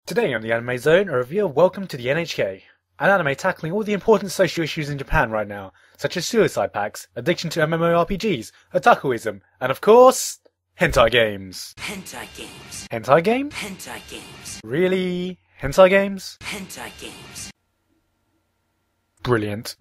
Today on the Anime Zone, a review of Welcome to the NHK, an anime tackling all the important social issues in Japan right now, such as suicide pacts, addiction to MMORPGs, otakuism, and of course, hentai games. Hentai games. Hentai game? Hentai games. Really? Hentai games? Hentai games. Brilliant.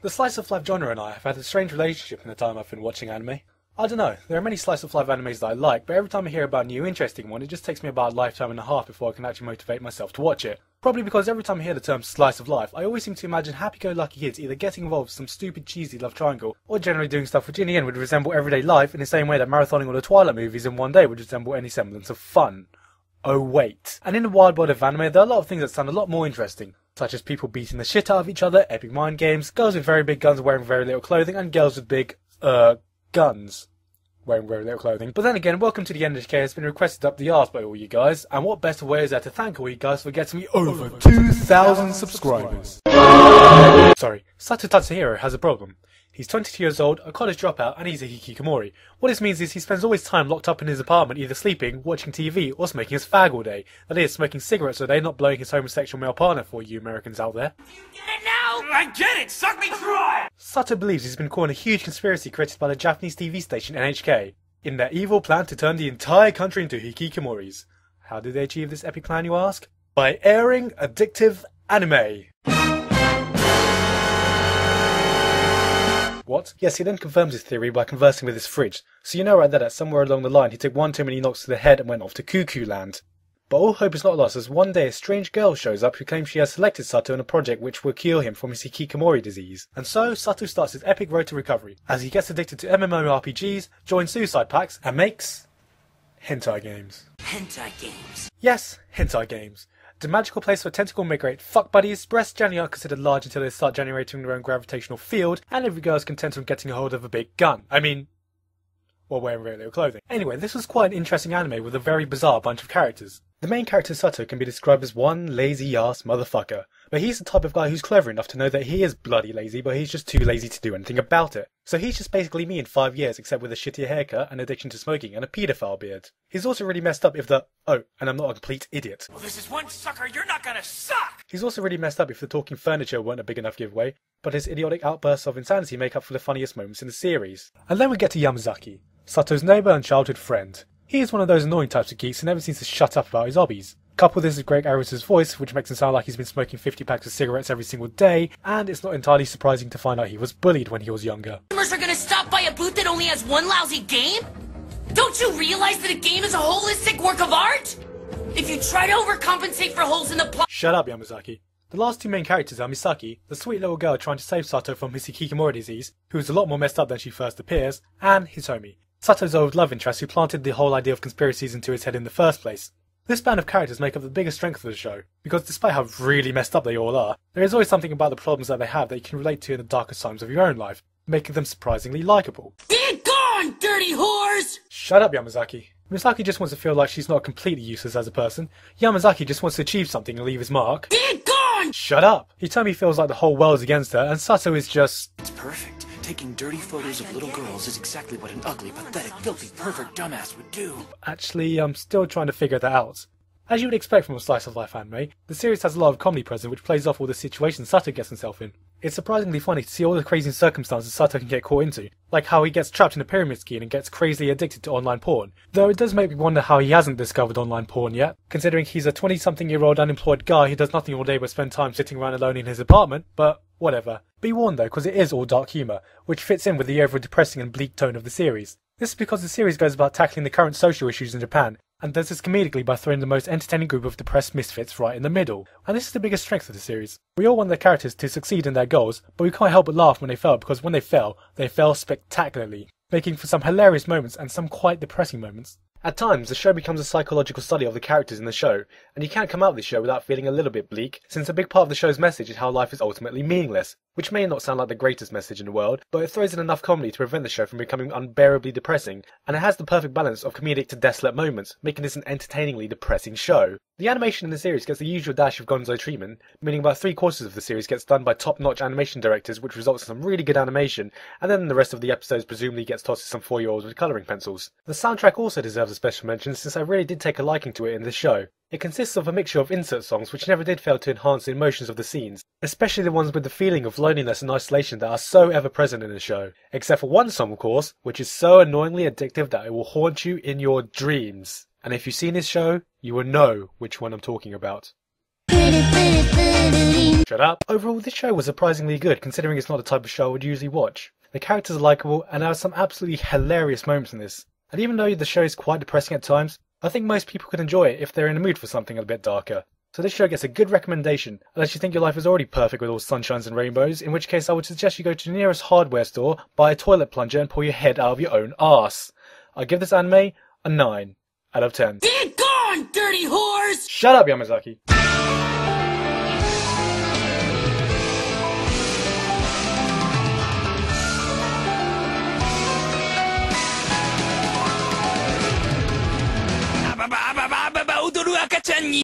The slice of life genre and I have had a strange relationship in the time I've been watching anime. I don't know, there are many slice of life animes that I like, but every time I hear about a new interesting one, it just takes me about a lifetime and a half before I can actually motivate myself to watch it. Probably because every time I hear the term slice of life, I always seem to imagine happy-go-lucky kids either getting involved with some stupid cheesy love triangle, or generally doing stuff which in the end would resemble everyday life in the same way that marathoning all the Twilight movies in one day would resemble any semblance of fun. Oh wait. And in the wild world of anime, there are a lot of things that sound a lot more interesting, such as people beating the shit out of each other, epic mind games, girls with very big guns wearing very little clothing, and girls with big, guns wearing very little clothing. But then again, Welcome to the NHK has been requested up the arse by all you guys, and what better way is there to thank all you guys for getting me over 2,000 subscribers? Sorry, Sato Tatsuhiro has a problem. He's 22 years old, a college dropout, and he's a hikikomori. What this means is he spends all his time locked up in his apartment either sleeping, watching TV, or smoking his fag all day. That is, smoking cigarettes all day, not blowing his homosexual male partner for you Americans out there. You get it now? I get it! Suck me dry! Sato believes he's been caught in a huge conspiracy created by the Japanese TV station NHK, in their evil plan to turn the entire country into hikikomoris. How do they achieve this epic plan, you ask? By airing addictive anime. What? Yes, he then confirms his theory by conversing with his fridge, so you know right there that somewhere along the line he took one too many knocks to the head and went off to cuckoo land. But all hope is not lost as one day a strange girl shows up who claims she has selected Sato in a project which will cure him from his hikikomori disease. And so, Sato starts his epic road to recovery, as he gets addicted to MMORPGs, joins suicide pacts, and makes hentai games. Hentai games. Yes, hentai games. The magical place where tentacle migrate fuck buddies, breasts generally aren't considered large until they start generating their own gravitational field, and every girl is content on getting a hold of a big gun. While wearing very little clothing. Anyway, this was quite an interesting anime with a very bizarre bunch of characters. The main character Sato can be described as one lazy ass motherfucker, but he's the type of guy who's clever enough to know that he is bloody lazy, but he's just too lazy to do anything about it. So he's just basically me in 5 years, except with a shittier haircut, an addiction to smoking, and a paedophile beard. He's also really messed up if the, oh, and I'm not a complete idiot. Well, this is one sucker you're not gonna suck! He's also really messed up if the talking furniture weren't a big enough giveaway, but his idiotic outbursts of insanity make up for the funniest moments in the series. And then we get to Yamazaki, Sato's neighbour and childhood friend. He is one of those annoying types of geeks who never seems to shut up about his hobbies. Couple this with Greg Aris's voice, which makes him sound like he's been smoking 50 packs of cigarettes every single day, and it's not entirely surprising to find out he was bullied when he was younger. Customers are gonna stop by a booth that only has one lousy game? Don't you realize that a game is a holistic work of art? If you try to overcompensate for holes in the plot— Shut up, Yamazaki. The last two main characters are Misaki, the sweet little girl trying to save Sato from his hikikomori disease, who is a lot more messed up than she first appears, and Hitomi, Sato's old love interest who planted the whole idea of conspiracies into his head in the first place. This band of characters make up the biggest strength of the show, because despite how really messed up they all are, there is always something about the problems that they have that you can relate to in the darkest times of your own life, making them surprisingly likeable. Get gone, dirty whores! Shut up, Yamazaki. Misaki just wants to feel like she's not completely useless as a person. Yamazaki just wants to achieve something and leave his mark. Get gone! Shut up! Hitomi feels like the whole world's against her, and Sato is just... It's perfect. Taking dirty photos of little girls is exactly what an ugly, pathetic, filthy, pervert dumbass would do. Actually, I'm still trying to figure that out. As you would expect from a slice of life anime, the series has a lot of comedy present which plays off all the situations Sato gets himself in. It's surprisingly funny to see all the crazy circumstances Sato can get caught into, like how he gets trapped in a pyramid scheme and gets crazily addicted to online porn, though it does make me wonder how he hasn't discovered online porn yet, considering he's a 20-something-year-old unemployed guy who does nothing all day but spend time sitting around alone in his apartment, but whatever. Be warned though, because it is all dark humour, which fits in with the overall depressing and bleak tone of the series. This is because the series goes about tackling the current social issues in Japan, and does this comedically by throwing the most entertaining group of depressed misfits right in the middle. And this is the biggest strength of the series. We all want the characters to succeed in their goals, but we can't help but laugh when they fail, because when they fail spectacularly, making for some hilarious moments and some quite depressing moments. At times, the show becomes a psychological study of the characters in the show, and you can't come out of this show without feeling a little bit bleak, since a big part of the show's message is how life is ultimately meaningless, which may not sound like the greatest message in the world, but it throws in enough comedy to prevent the show from becoming unbearably depressing, and it has the perfect balance of comedic to desolate moments, making this an entertainingly depressing show. The animation in the series gets the usual dash of gonzo treatment, meaning about 3/4 of the series gets done by top-notch animation directors, which results in some really good animation, and then the rest of the episodes presumably gets tossed to some 4-year-olds with colouring pencils. The soundtrack also deserves a special mention, since I really did take a liking to it in this show. It consists of a mixture of insert songs which never did fail to enhance the emotions of the scenes, especially the ones with the feeling of loneliness and isolation that are so ever present in the show. Except for one song, of course, which is so annoyingly addictive that it will haunt you in your dreams. And if you've seen this show, you will know which one I'm talking about. Shut up. Overall, this show was surprisingly good, considering it's not the type of show I would usually watch. The characters are likeable, and there are some absolutely hilarious moments in this. And even though the show is quite depressing at times, I think most people could enjoy it if they're in the mood for something a bit darker. So this show gets a good recommendation, unless you think your life is already perfect with all sunshines and rainbows, in which case I would suggest you go to the nearest hardware store, buy a toilet plunger and pull your head out of your own arse. I give this anime a 9 out of 10. Get gone, dirty whores! Shut up, Yamazaki!